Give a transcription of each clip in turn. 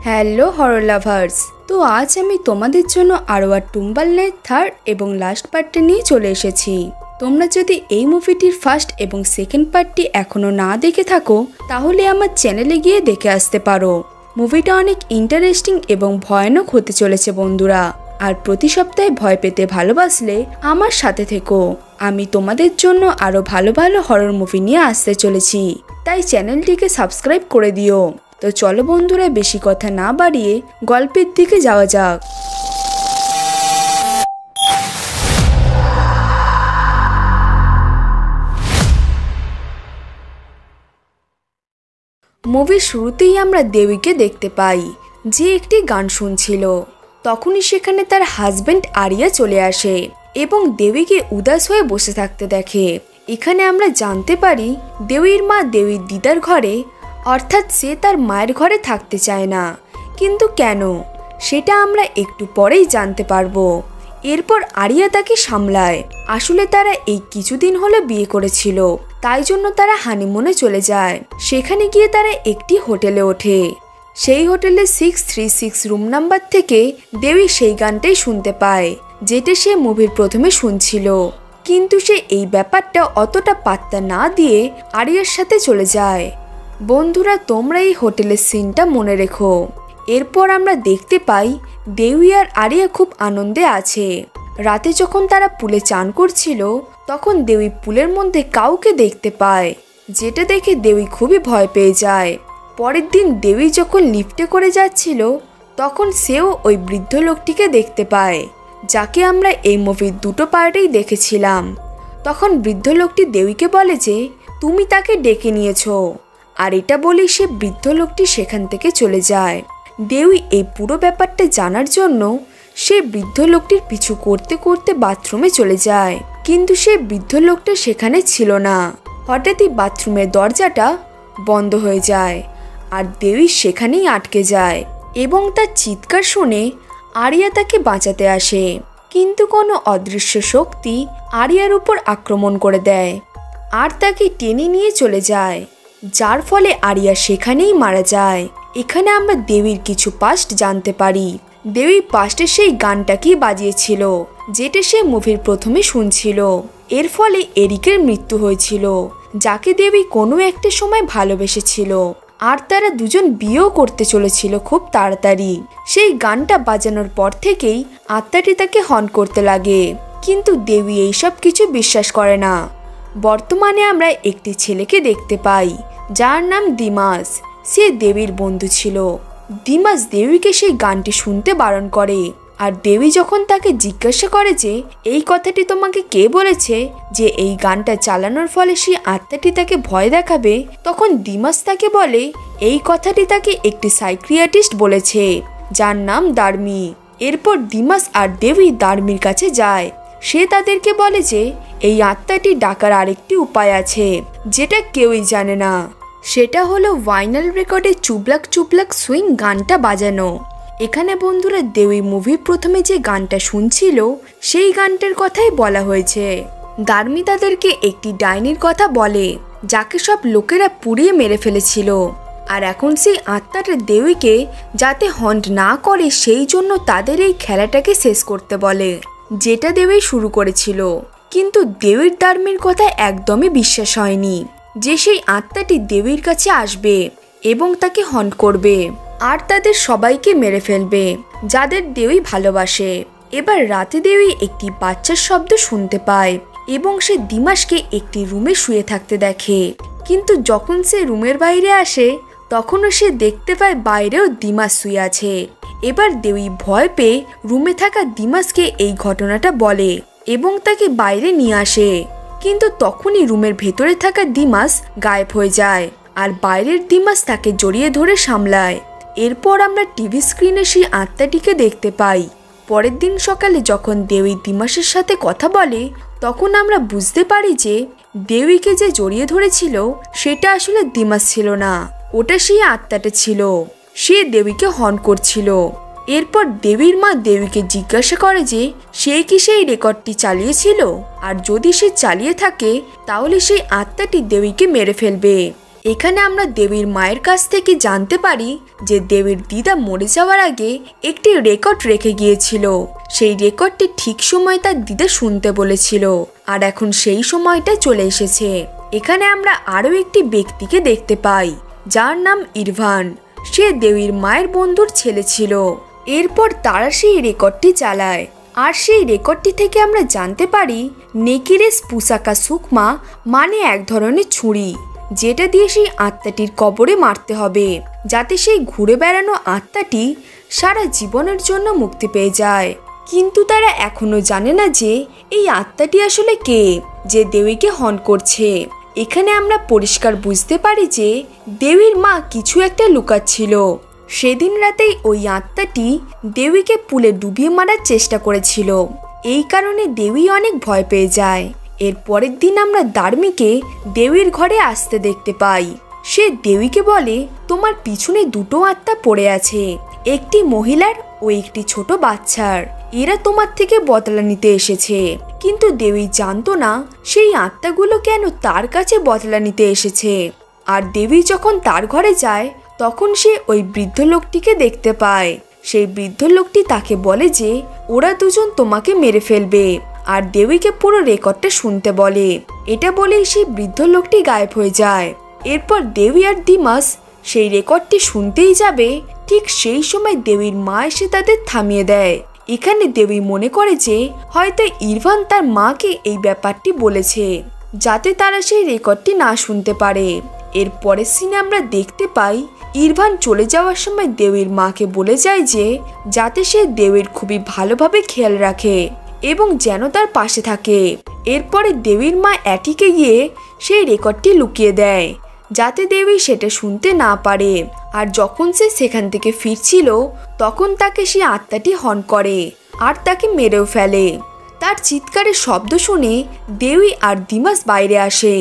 Hello horror lovers. তো আজ আমি তোমাদের জন্য আরোয়ার টুম্বাল নাইট থার্ড এবং লাস্ট পার্টটা নিয়ে চলে এসেছি। তোমরা যদি এই মুভিটির ফার্স্ট এবং সেকেন্ড পার্টটি এখনও না দেখে থাকো তাহলে আমার চ্যানেলে গিয়ে দেখে আসতে পারো। মুভিটা অনেক ইন্টারেস্টিং এবং ভয়ানক হতে চলেছে বন্ধুরা। আর প্রতি সপ্তাহে ভয় পেতে ভালোবাসলে আমার সাথে থেকো। আমি তোমাদের জন্য আরও ভালো ভালো হরর মুভি নিয়ে আসতে চলেছি, তাই চ্যানেলটিকে সাবস্ক্রাইব করে দিও। তো চলো বন্ধুরা, বেশি কথা না বাড়িয়ে গল্পের দিকে যাওয়া যাক। মুভির শুরুতেই আমরা দেবীকে দেখতে পাই, যে একটি গান শুনছিল। তখনই সেখানে তার হাজবেন্ড আরিয়া চলে আসে এবং দেবীকে উদাস হয়ে বসে থাকতে দেখে। এখানে আমরা জানতে পারি দেবীর মা দেবীর দিদার ঘরে, অর্থাৎ সে তার মায়ের ঘরে থাকতে চায় না। কিন্তু কেন, সেটা আমরা একটু পরেই জানতে পারবো। এরপর আরিয়া তাকে সামলায়। আসলে তারা এই কিছুদিন হলো বিয়ে করেছিল, তাই জন্য তারা হানিমুনে চলে যায়। সেখানে গিয়ে তারা একটি হোটেলে ওঠে। সেই হোটেলের 636 রুম নাম্বার থেকে দেবী সেই গানটাই শুনতে পায়, যেটা সে মুভির প্রথমে শুনছিল। কিন্তু সে এই ব্যাপারটা অতটা পাত্তা না দিয়ে আরিয়ার সাথে চলে যায়। বন্ধুরা, তোমরা এই হোটেলের সিনটা মনে রেখো। এরপর আমরা দেখতে পাই দেবী আর আরিয়া খুব আনন্দে আছে। রাতে যখন তারা পুলে চান করছিল তখন দেবী পুলের মধ্যে কাউকে দেখতে পায়, যেটা দেখে দেবী খুবই ভয় পেয়ে যায়। পরের দিন দেবী যখন লিফটে করে যাচ্ছিল তখন সেও ওই বৃদ্ধ লোকটিকে দেখতে পায়, যাকে আমরা এই মুভির দুটো পার্টেই দেখেছিলাম। তখন বৃদ্ধ লোকটি দেবীকে বলে যে তুমি তাকে ডেকে নিয়েছো, আর এটা বলেই সে বৃদ্ধ লোকটি সেখান থেকে চলে যায়। দেবী এই পুরো ব্যাপারটা জানার জন্য সে বৃদ্ধ লোকটির পিছু করতে করতে বাথরুমে চলে যায়। কিন্তু সে বৃদ্ধ লোকটা সেখানে ছিল না। হঠাৎই বাথরুমের দরজাটা বন্ধ হয়ে যায় আর দেবী সেখানেই আটকে যায় এবং তার চিৎকার শুনে আরিয়া তাকে বাঁচাতে আসে। কিন্তু কোনো অদৃশ্য শক্তি আরিয়ার উপর আক্রমণ করে দেয় আর তাকে টেনে নিয়ে চলে যায়, যার ফলে আরিয়া সেখানেই মারা যায়। এখানে আমরা দেবীর কিছু পাস্ট জানতে পারি। দেবী পাস্টে সেই গানটাকেই বাজিয়েছিল, যেটা সে মুভির প্রথমে শুনছিল। এর ফলে এরিকের মৃত্যু হয়েছিল, যাকে দেবী কোনো একটা সময় ভালোবেসেছিল, আর তারা দুজন বিয়েও করতে চলেছিল খুব তাড়াতাড়ি। সেই গানটা বাজানোর পর থেকেই আত্মাটি তাকে হন্ট করতে লাগে, কিন্তু দেবী এইসব কিছু বিশ্বাস করে না। বর্তমানে আমরা একটি ছেলেকে দেখতে পাই, যার নাম দিমাস। সে দেবীর বন্ধু ছিল। দিমাস দেবীকে সেই গানটি শুনতে বারণ করে, আর দেবী যখন তাকে জিজ্ঞাসা করে যে এই কথাটি তোমাকে কে বলেছে যে এই গানটা চালানোর ফলে সেই আত্মাটি তাকে ভয় দেখাবে, তখন দিমাস তাকে বলে এই কথাটি তাকে একটি সাইকিয়াট্রিস্ট বলেছে, যার নাম দার্মি। এরপর দিমাস আর দেবী দার্মির কাছে যায়। সে তাদেরকে বলে যে এই আত্মাটি ডাকার আরেকটি উপায় আছে, যেটা কেউই জানে না। সেটা হলো ভাইনাল রেকর্ডে চুবলাক চুবলাক সুইং গানটা বাজানো। এখানে বন্ধুরা, দেবী মুভির প্রথমে যে গানটা শুনছিল সেই গানটার কথাই বলা হয়েছে। দার্মি তাদেরকে একটি ডাইনির কথা বলে, যাকে সব লোকেরা পুড়িয়ে মেরে ফেলেছিল, আর এখন সেই আত্মাটা দেবীকে যাতে হন্ট না করে সেই জন্য তাদের এই খেলাটাকে শেষ করতে বলে, যেটা দেবী শুরু করেছিল। কিন্তু দেবীর দার্মির কথা একদমই বিশ্বাস হয়নি যে সেই আত্মাটি দেবীর কাছে আসবে এবং তাকে হন্ট করবে আর তাদের সবাইকে মেরে ফেলবে যাদের দেবী ভালোবাসে। এবার রাতে দেবী একটি বাচ্চার শব্দ শুনতে পায় এবং সে দিমাসকে একটি রুমে শুয়ে থাকতে দেখে। কিন্তু যখন সে রুমের বাইরে আসে তখনও সে দেখতে পায় বাইরেও দিমাস শুয়ে আছে। এবার দেবী ভয় পেয়ে রুমে থাকা দিমাসকে এই ঘটনাটা বলে এবং তাকে বাইরে নিয়ে আসে। কিন্তু তখনই রুমের ভেতরে থাকা দিমাস গায়েব হয়ে যায় আর বাইরের দিমাস তাকে জড়িয়ে ধরে সামলায়। এরপর আমরা টিভি স্ক্রিনে সেই আত্মাটিকে দেখতে পাই। পরের দিন সকালে যখন দেবী দিমাসের সাথে কথা বলে তখন আমরা বুঝতে পারি যে দেবীকে যে জড়িয়ে ধরেছিল সেটা আসলে দিমাস ছিল না, ওটা সেই আত্মাটা ছিল। সে দেবীকে হন্ট করছিল। এরপর দেবীর মা দেবীকে জিজ্ঞাসা করে যে সে কি সেই রেকর্ডটি চালিয়েছিল, আর যদি সে চালিয়ে থাকে তাহলে সেই আত্মাটি দেবীকে মেরে ফেলবে। এখানে আমরা দেবীর মায়ের কাছ থেকে জানতে পারি যে দেবীর দিদা মরে যাওয়ার আগে একটি রেকর্ড রেখে গিয়েছিল। সেই রেকর্ডটি ঠিক সময় তার দিদা শুনতে বলেছিল, আর এখন সেই সময়টা চলে এসেছে। এখানে আমরা আরও একটি ব্যক্তিকে দেখতে পাই, যার নাম ইরফান। সে দেবীর মায়ের বন্ধুর ছেলে ছিল। এরপর তারা সেই রেকর্ডটি চালায়, আর সেই রেকর্ডটি থেকে আমরা জানতে পারি নেকিরেস পুসাকা সুকমা মানে এক ধরনের ছুরি, যেটা দিয়ে সেই আত্মাটির কবরে মারতে হবে, যাতে সেই ঘুরে বেড়ানো আত্মাটি সারা জীবনের জন্য মুক্তি পেয়ে যায়। কিন্তু তারা এখনো জানে না যে এই আত্মাটি আসলে কে, যে দেবীকে হন করছে। এখানে আমরা পরিষ্কার বুঝতে পারি যে দেবীর মা কিছু একটা লুকাচ্ছিল। সেদিন রাতেই ওই আত্মাটি দেবীকে পুলে ডুবিয়ে মারার চেষ্টা করেছিল। এই কারণে দেবী অনেক ভয় পেয়ে যায়। এর পরের দিন আমরা দার্মিকে দেবীর ঘরে আসতে দেখতে পাই। সে দেবীকে বলে, তোমার পিছনে দুটো আত্মা পড়ে আছে, একটি মহিলার ও একটি ছোট বাচ্চার। এরা তোমার থেকে বদলা নিতে এসেছে। কিন্তু দেবী জানতো না সেই আত্মাগুলো কেন তার কাছে বদলা নিতে এসেছে। আর দেবী যখন তার ঘরে যায়, তখন সে ওই বৃদ্ধ লোকটিকে দেখতে পায়। সেই বৃদ্ধ লোকটি তাকে বলে যে ওরা দুজন তোমাকে মেরে ফেলবে, আর দেবীকে পুরো রেকর্ডটা শুনতে বলে। এটা বলেই সেই বৃদ্ধ লোকটি গায়েব হয়ে যায়। এরপর দেবী আর দিমাস সেই রেকর্ডটি শুনতেই যাবে, ঠিক সেই সময় দেবীর মা এসে তাদের থামিয়ে দেয়। এখানে দেবী মনে করে যে হয়তো ইরফান তার মাকে এই ব্যাপারটি বলেছে, যাতে তারা সেই রেকর্ডটি না শুনতে পারে। এর পরের সিনে আমরা দেখতে পাই ইরফান চলে যাওয়ার সময় দেবীর মাকে বলে যায় যে যাতে সে দেবীর খুবই ভালোভাবে খেয়াল রাখে এবং যেন তার পাশে থাকে। এরপরে দেবীর মা অ্যাটিকে গিয়ে সেই রেকর্ডটি লুকিয়ে দেয়, যাতে দেবী সেটা শুনতে না পারে। আর যখন সে সেখান থেকে ফিরছিল, তখন তাকে সেই আত্মাটি হন করে আর তাকে মেরেও ফেলে। তার চিৎকারের শব্দ শুনে দেবী আর দিমাস বাইরে আসে,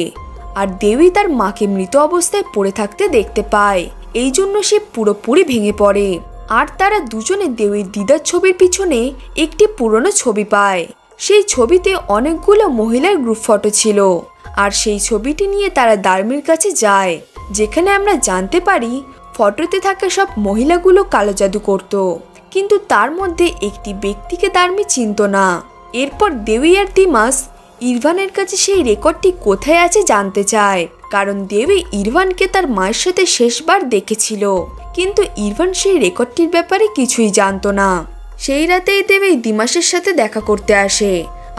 আর দেবী তার মাকে মৃত অবস্থায় পড়ে থাকতে দেখতে পায়। এই জন্য সে পুরোপুরি ভেঙে পড়ে। আর তারা দুজনে দেবীর দিদার ছবির পিছনে একটি পুরনো ছবি পায়। সেই ছবিতে অনেকগুলো মহিলার গ্রুপ ফটো ছিল। আর সেই ছবিটি নিয়ে তারা দার্মির কাছে যায়, যেখানে আমরা জানতে পারি ফটোতে থাকা সব মহিলাগুলো কালো জাদু করত, কিন্তু তার মধ্যে একটি ব্যক্তিকে দার্মি চিনত না। এরপর দেবী আর দিমাস ইরফানের কাছে সেই রেকর্ডটি কোথায় আছে জানতে চায়, কারণ দেবী ইরফানকে তার মায়ের সাথে শেষবার দেখেছিল। কিন্তু ইরফান সেই রেকর্ডটির ব্যাপারে কিছুই জানতো না। সেই রাতেই দেবী দিমাসের সাথে দেখা করতে আসে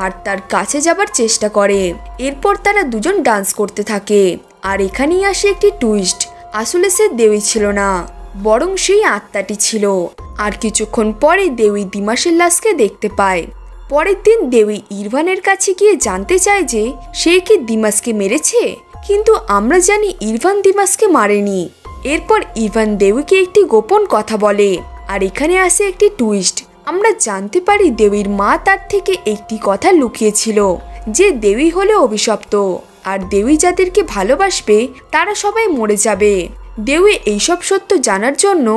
আর তার কাছে যাবার চেষ্টা করে। এরপর তারা দুজন ডান্স করতে থাকে। আর এখানেই আসে একটি টুইস্ট, আসলে সে দেবী ছিল না, বরং সেই আত্মাটি ছিল। আর কিছুক্ষণ পরে দেবী দিমাসের লাশকে দেখতে পায়। পরের দিন দেবী ইরফানের কাছে গিয়ে জানতে চায় যে সে কি দিমাসকে মেরেছে, কিন্তু আমরা জানি ইরফান দিমাসকে মারেনি। এরপর ইরফান দেবীকে একটি গোপন কথা বলে। আর এখানে আসে একটি টুইস্ট, আমরা জানতে পারি দেবীর মা তার থেকে একটি কথা লুকিয়েছিল, যে দেবী হলে অভিশপ্ত, আর দেবী যাদেরকে ভালোবাসবে তারা সবাই মরে যাবে। দেবী এইসব সত্য জানার জন্য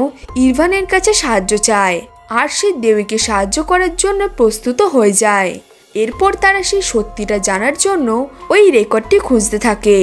ইরফানের কাছে সাহায্য চায়, আর সে দেবীকে সাহায্য করার জন্য প্রস্তুত হয়ে যায়। এরপর তারা সেই সত্যিটা জানার জন্য ওই রেকর্ডটি খুঁজতে থাকে।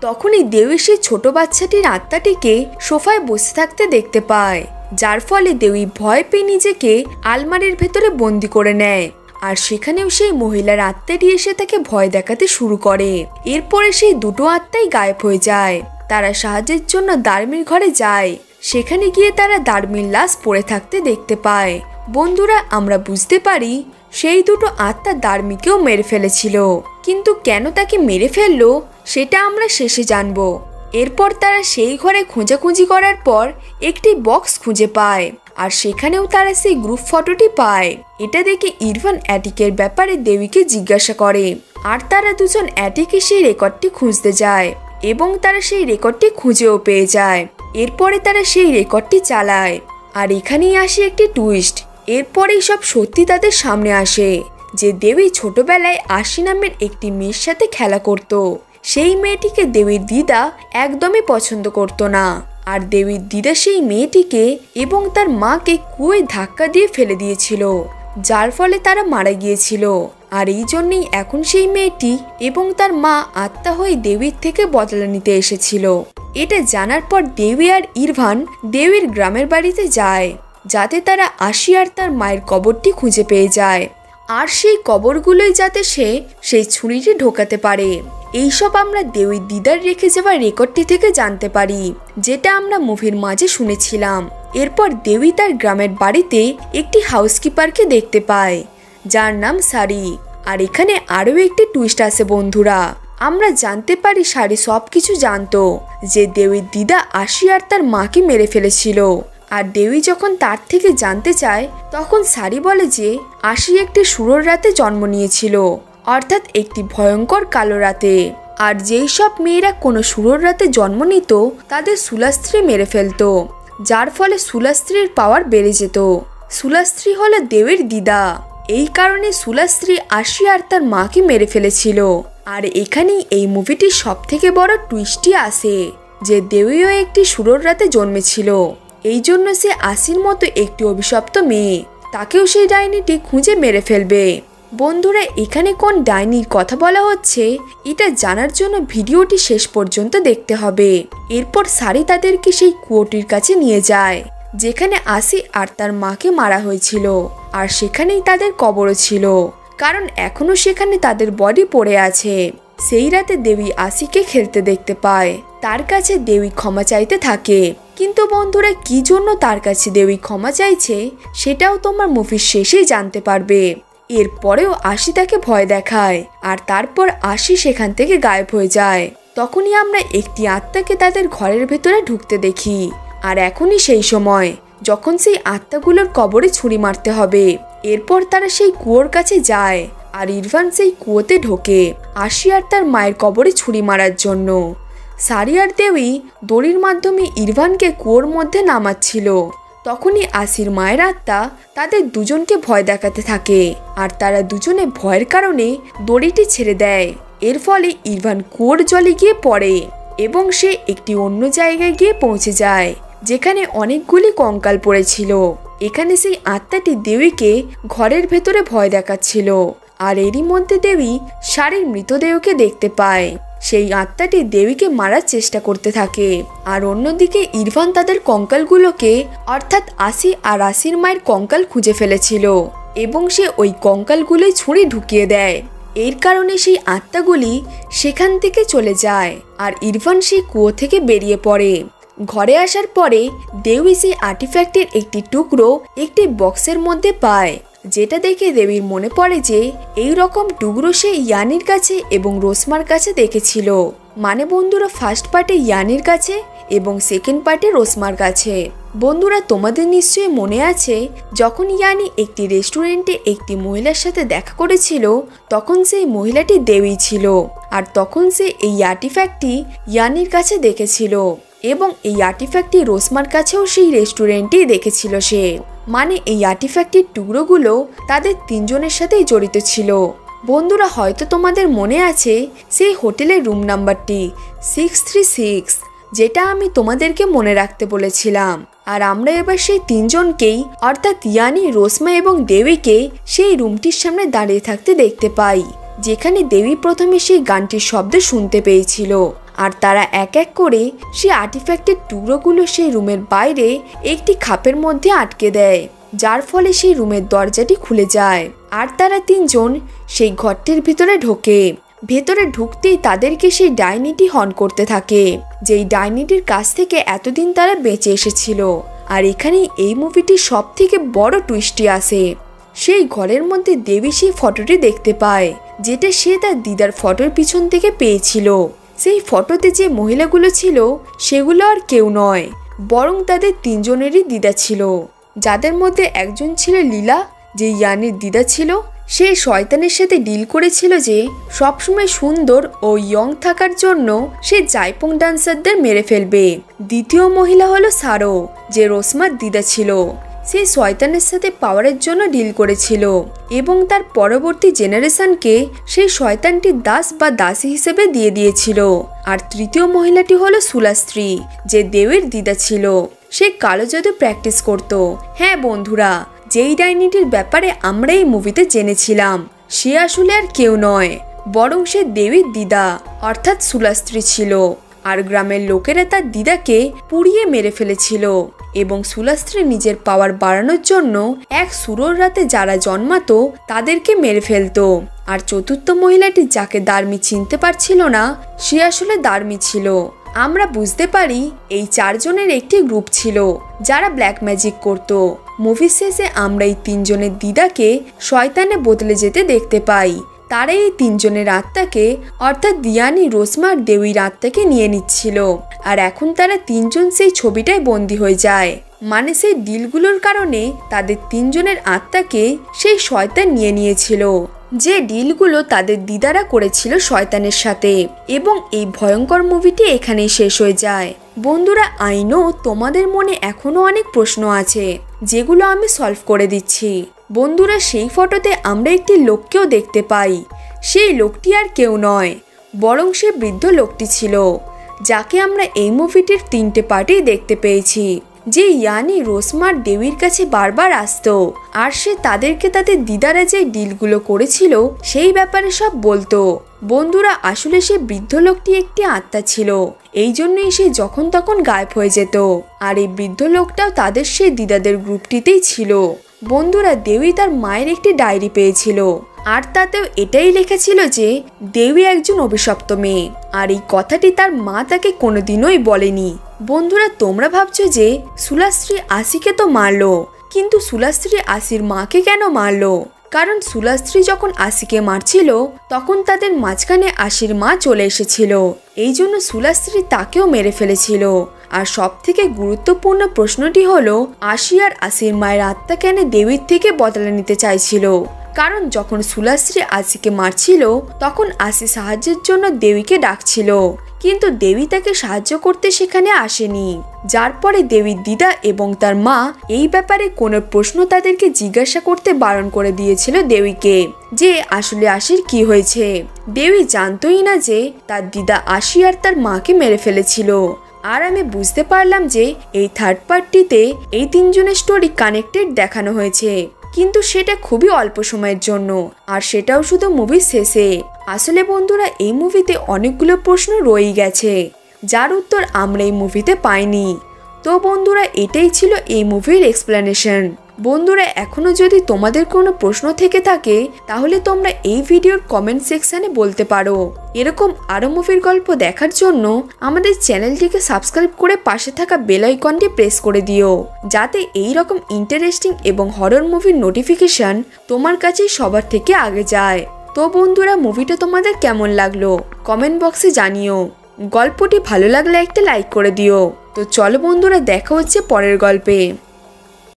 তখনই দেবী সেই ছোট বাচ্চাটির আত্মাটিকে সোফায় বসে থাকতে দেখতে পায়, যার ফলে দেবী ভয় পেয়ে নিজেকে আলমারির ভেতরে বন্দি করে নেয়। আর সেখানেও সেই মহিলার আত্মাটি এসে তাকে ভয় দেখাতে শুরু করে। এরপরে সেই দুটো আত্মাই গায়েব হয়ে যায়। তারা সাহায্যের জন্য দার্মির ঘরে যায়। সেখানে গিয়ে তারা দার্মির লাশ পড়ে থাকতে দেখতে পায়। বন্ধুরা, আমরা বুঝতে পারি সেই দুটো আত্মা দার্মিকেও মেরে ফেলেছিল, কিন্তু কেন তাকে মেরে ফেললো সেটা আমরা শেষে জানবো। এরপর তারা সেই ঘরে খোঁজাখুঁজি করার পর একটি বক্স খুঁজে পায়, আর সেখানেও তারা সেই গ্রুপ ফটোটি পায়। এটা দেখে ইরফান অ্যাটিকের ব্যাপারে দেবীকে জিজ্ঞাসা করে, আর তারা দুজন অ্যাটিকে সেই রেকর্ডটি খুঁজতে যায় এবং তারা সেই রেকর্ডটি খুঁজেও পেয়ে যায়। এরপরে তারা সেই রেকর্ডটি চালায়। আর এখানেই আসে একটি টুইস্ট, এরপরেই সব সত্যি তাদের সামনে আসে, যে দেবী ছোটবেলায় আশি নামের একটি মেয়ের সাথে খেলা করত। সেই মেয়েটিকে দেবীর দিদা একদমই পছন্দ করত না, আর দেবীর দিদা সেই মেয়েটিকে এবং তার মাকে কুয়োয় ধাক্কা দিয়ে ফেলে দিয়েছিল, যার ফলে তারা মারা গিয়েছিল। আর এই জন্যই এখন সেই মেয়েটি এবং তার মা আত্মা হয়ে দেবীর থেকে বদলা নিতে এসেছিল। এটা জানার পর দেবী আর ইরফান দেবীর গ্রামের বাড়িতে যায়, যাতে তারা আশি আর তার মায়ের কবরটি খুঁজে পেয়ে যায়, আর সেই কবরগুলোই যাতে সে সেই ছুরিটি ঢোকাতে পারে। এইসব আমরা দেবীর দিদার রেখে যাওয়া রেকর্ডটি থেকে জানতে পারি, যেটা আমরা মুভির মাঝে শুনেছিলাম। এরপর দেবী তার গ্রামের বাড়িতে একটি হাউসকিপারকে দেখতে পায়, যার নাম সারি। আর এখানে আরও একটি টুইস্ট আছে বন্ধুরা। আমরা জানতে পারি সারি সবকিছু জানতো যে দেবীর দিদা আশি আর তার মাকে মেরে ফেলেছিল। আর দেবী যখন তার থেকে জানতে চায়, তখন সারি বলে যে আশি একটি শুরোর রাতে জন্ম নিয়েছিল, অর্থাৎ একটি ভয়ঙ্কর কালো রাতে। আর যেই সব মেয়েরা কোনো শুরোর রাতে জন্ম নিত তাদের সুলাস্ত্রী মেরে ফেলতো, যার ফলে সুলাস্ত্রীর পাওয়ার বেড়ে যেত। সুলাস্ত্রী হলো দেবীর দিদা, এই কারণে সুলাস্ত্রী আশি আর তার মাকে মেরে ফেলেছিল। আর এখানেই এই মুভিটির সব থেকে বড় টুইস্টই আসে, যে দেবীও একটি শুরোর রাতে জন্মেছিল। এই জন্য সে আশির মতো একটি অভিশপ্ত মেয়ে, তাকেও সেই ডাইনিটি খুঁজে মেরে ফেলবে। বন্ধুরা, এখানে কোন ডাইনির কথা বলা হচ্ছে এটা জানার জন্য ভিডিওটি শেষ পর্যন্ত দেখতে হবে। এরপর সারি তাদেরকে সেই কুয়োটির কাছে নিয়ে যায়, যেখানে আশি আর তার মাকে মারা হয়েছিল, আর সেখানেই তাদের কবরও ছিল, কারণ এখনো সেখানে তাদের বডি পড়ে আছে। সেই রাতে দেবী আশিকে খেলতে দেখতে পায়, তার কাছে দেবী ক্ষমা চাইতে থাকে। কিন্তু বন্ধুরা, কি জন্য তার কাছে দেবী ক্ষমা চাইছে সেটাও তোমার মুভির শেষেই জানতে পারবে। এরপরেও আশি তাকে ভয় দেখায়, আর তারপর আশি সেখান থেকে গায়েব হয়ে যায়। তখনই আমরা একটি আত্মাকে তাদের ঘরের ভেতরে ঢুকতে দেখি। আর এখনই সেই সময় যখন সেই আত্মাগুলোর কবরে ছুরি মারতে হবে। এরপর তারা সেই কুয়োর কাছে যায়, আর ইরফান সেই কুয়োতে ঢোকে আশি আর তার মায়ের কবরে ছুরি মারার জন্য। সারি আর দেবী দড়ির মাধ্যমে ইরফানকে কুয়োর মধ্যে নামাচ্ছিল। তখনই আশির মায়ের আত্মা তাদের দুজনকে ভয় দেখাতে থাকে, আর তারা দুজনে ভয়ের কারণে দড়িটি ছেড়ে দেয়। এর ফলে ইরফান কুয়োর জলে গিয়ে পড়ে এবং সে একটি অন্য জায়গায় গিয়ে পৌঁছে যায়, যেখানে অনেকগুলি কঙ্কাল পড়েছিল। এখানে সেই আত্মাটি দেবীকে ঘরের ভেতরে ভয় দেখাচ্ছিল। আর এরই মধ্যে দেবী সারির মৃতদেহকে দেখতে পায়। সেই আত্মাটি দেবীকে মারার চেষ্টা করতে থাকে। আর অন্যদিকে ইরফান তাদের কঙ্কালগুলোকে, অর্থাৎ আশি আর আশির মায়ের কঙ্কাল খুঁজে ফেলেছিল, এবং সে ওই কঙ্কালগুলোই ছুরি ঢুকিয়ে দেয়। এর কারণে সেই আত্মাগুলি সেখান থেকে চলে যায়, আর ইরফান সেই কুয়ো থেকে বেরিয়ে পড়ে। ঘরে আসার পরে দেবী সেই আর্টিফ্যাক্টের একটি টুকরো একটি বক্সের মধ্যে পায়, যেটা দেখে দেবীর মনে পড়ে যে এই রকম টুকরো সে ইয়ানির কাছে এবং রোসমার কাছে দেখেছিল। মানে বন্ধুরা, ফার্স্ট পার্টে ইয়ানির কাছে এবং সেকেন্ড পার্টে রোসমার কাছে। বন্ধুরা, তোমাদের নিশ্চয়ই মনে আছে যখন ইয়ানি একটি রেস্টুরেন্টে একটি মহিলার সাথে দেখা করেছিল, তখন সেই মহিলাটি দেবী ছিল। আর তখন সে এই আর্টিফ্যাক্টটি ইয়ানির কাছে দেখেছিল, এবং এই আর্টিফ্যাক্টটি রোসমার কাছেও সেই রেস্টুরেন্টেই দেখেছিল সে। মানে এই আর্টিফ্যাক্টটির টুকরোগুলো তাদের তিনজনের সাথেই জড়িত ছিল। বন্ধুরা, হয়তো তোমাদের মনে আছে সেই হোটেলের রুম নাম্বারটি 636, যেটা আমি তোমাদেরকে মনে রাখতে বলেছিলাম। আর আমরা এবার সেই তিনজনকেই, অর্থাৎ ইয়ানি, রোসমা এবং দেবীকে সেই রুমটির সামনে দাঁড়িয়ে থাকতে দেখতে পাই, যেখানে দেবী প্রথমে সেই গানটির শব্দ শুনতে পেয়েছিল। আর তারা এক এক করে সেই আর্টিফ্যাক্টের টুকরোগুলো সেই রুমের বাইরে একটি খাপের মধ্যে আটকে দেয়, যার ফলে সেই রুমের দরজাটি খুলে যায়। আর তারা তিনজন সেই ঘরটির ভিতরে ঢোকে। ভেতরে ঢুকতেই তাদেরকে সেই ডাইনিটি হন করতে থাকে, যেই ডাইনিটির কাছ থেকে এতদিন তারা বেঁচে এসেছিল। আর এখানেই এই মুভিটির সব থেকে বড় টুইস্টটি আসে। সেই ঘরের মধ্যে দেবী সেই ফটোটি দেখতে পায়, যেটা সে তার দিদার ফটোর পিছন থেকে পেয়েছিল। সেই ফটোতে যে মহিলাগুলো ছিল সেগুলো আর কেউ নয়, বরং তাদের তিনজনেরই দিদা ছিল, যাদের মধ্যে একজন ছিল লীলা, যে ইয়ানির দিদা ছিল। সে শয়তানের সাথে ডিল করেছিল যে সবসময় সুন্দর ও ইয়ং থাকার জন্য সে জাইপং ডান্সারদের মেরে ফেলবে। দ্বিতীয় মহিলা হলো সারো, যে রোসমার দিদা ছিল। সে শয়তানের সাথে পাওয়ারের জন্য ডিল করেছিল, এবং তার পরবর্তী জেনারেশনকে সেই শয়তানটির দাস বা দাসী হিসেবে দিয়ে দিয়েছিল। আর তৃতীয় মহিলাটি হলো সুলাস্ত্রী, যে দেবীর দিদা ছিল। সে কালো জাদু প্র্যাকটিস করত। হ্যাঁ বন্ধুরা, যেই ডাইনিটির ব্যাপারে আমরা এই মুভিতে জেনেছিলাম, সে আসলে আর কেউ নয়, বরং সে দেবীর দিদা অর্থাৎ সুলাস্ত্রী ছিল। আর গ্রামের লোকেরা তার দিদাকে পুড়িয়ে মেরে ফেলেছিল এবং সুলাস্ত্রী নিজের পাওয়ার বাড়ানোর জন্য এক সুরর রাতে যারা জন্মাতো তাদেরকে মেরে ফেলতো। আর চতুর্থ মহিলাটি যাকে দার্মি চিনতে পারছিল না, সে আসলে দার্মি ছিল। আমরা বুঝতে পারি এই 4 জনের একটি গ্রুপ ছিল যারা ব্ল্যাক ম্যাজিক করত। মুভির শেষে আমরা এই 3 জনের দিদাকে শয়তানে বদলে যেতে দেখতে পাই। তারা এই 3 জনের আত্মাকে অর্থাৎ দিয়ানি, রোসমা আর দেবীর আত্মাকে নিয়ে নিচ্ছিল। আর এখন তারা 3 জন সেই ছবিটায় বন্দী হয়ে যায়। মানে সেই ডিলগুলোর কারণে তাদের 3 জনের আত্মাকে সেই শয়তান নিয়ে নিয়েছিল, যে ডিলগুলো তাদের দিদারা করেছিল শয়তানের সাথে। এবং এই ভয়ঙ্কর মুভিটি এখানেই শেষ হয়ে যায়। বন্ধুরা, আইনো তোমাদের মনে এখনো অনেক প্রশ্ন আছে যেগুলো আমি সলভ করে দিচ্ছি। বন্ধুরা, সেই ফটোতে আমরা একটি লোককেও দেখতে পাই। সেই লোকটি আর কেউ নয়, বরং সে বৃদ্ধ লোকটি ছিল যাকে আমরা এই মুভিটির 3টে পার্টেই দেখতে পেয়েছি, যে ইয়ানি, রোসমার দেবীর কাছে বারবার আসতো। আর সে তাদেরকে তাদের দিদারা যে ডিলগুলো করেছিল সেই ব্যাপারে সব বলতো। বন্ধুরা, আসলে সে বৃদ্ধ লোকটি একটি আত্মা ছিল, এই জন্যই সে যখন তখন গায়েব হয়ে যেত। আর এই বৃদ্ধ লোকটাও তাদের সেই দিদাদের গ্রুপটিতেই ছিল। বন্ধুরা, দেবী তার মায়ের একটি ডায়েরি পেয়েছিল, আর তাতেও এটাই লেখা ছিল যে দেবী একজন অভিশপ্ত মেয়ে। আর এই কথাটি তার মা তাকে কোনোদিনই বলেনি। বন্ধুরা, তোমরা ভাবছো যে সুলাস্ত্রী আসিকে তো মারলো, কিন্তু সুলাস্ত্রী আসির মাকে কেন মারলো? কারণ সুলাস্ত্রী যখন আসিকে মারছিল তখন তাদের মাঝখানে আসির মা চলে এসেছিল, এই জন্য সুলাস্ত্রী তাকেও মেরে ফেলেছিল। আর সব থেকে গুরুত্বপূর্ণ প্রশ্নটি হলো, আসি আর আসির মায়ের আত্মা কেন দেবীর থেকে বদলা নিতে চাইছিল? কারণ যখন সুলাস্ত্রী আসিকে মারছিল তখন আসি সাহায্যের জন্য দেবীকে ডাকছিল, কিন্তু দেবী তাকে সাহায্য করতে সেখানে আসেনি। যার পরে দেবীর দিদা এবং তার মা এই ব্যাপারে কোনো প্রশ্ন তাদেরকে জিজ্ঞাসা করতে বারণ করে দিয়েছিল দেবীকে, যে আসলে আসির কি হয়েছে। দেবী জানতোই না যে তার দিদা আসি আর তার মাকে মেরে ফেলেছিল। আর আমি বুঝতে পারলাম যে এই 3rd পার্টটিতে এই 3 জনের স্টোরি কানেক্টেড দেখানো হয়েছে, কিন্তু সেটা খুবই অল্প সময়ের জন্য, আর সেটাও শুধু মুভির শেষে। আসলে বন্ধুরা, এই মুভিতে অনেকগুলো প্রশ্ন রয়ে গেছে যার উত্তর আমরা এই মুভিতে পাইনি। তো বন্ধুরা, এটাই ছিল এই মুভির এক্সপ্লেনেশন। বন্ধুরা, এখনো যদি তোমাদের কোনো প্রশ্ন থেকে থাকে তাহলে তোমরা এই ভিডিওর কমেন্ট সেকশনে বলতে পারো। এরকম আরো মুভির গল্প দেখার জন্য আমাদের চ্যানেলটিকে সাবস্ক্রাইব করে পাশে থাকা বেল আইকনটি প্রেস করে দিও, যাতে এই রকম ইন্টারেস্টিং এবং হরর মুভির নোটিফিকেশন তোমার কাছে সবার থেকে আগে যায়। তো বন্ধুরা, মুভিটা তোমাদের কেমন লাগলো কমেন্ট বক্সে জানিও। গল্পটি ভালো লাগলে একটা লাইক করে দিও। তো চলো বন্ধুরা, দেখা হচ্ছে পরের গল্পে।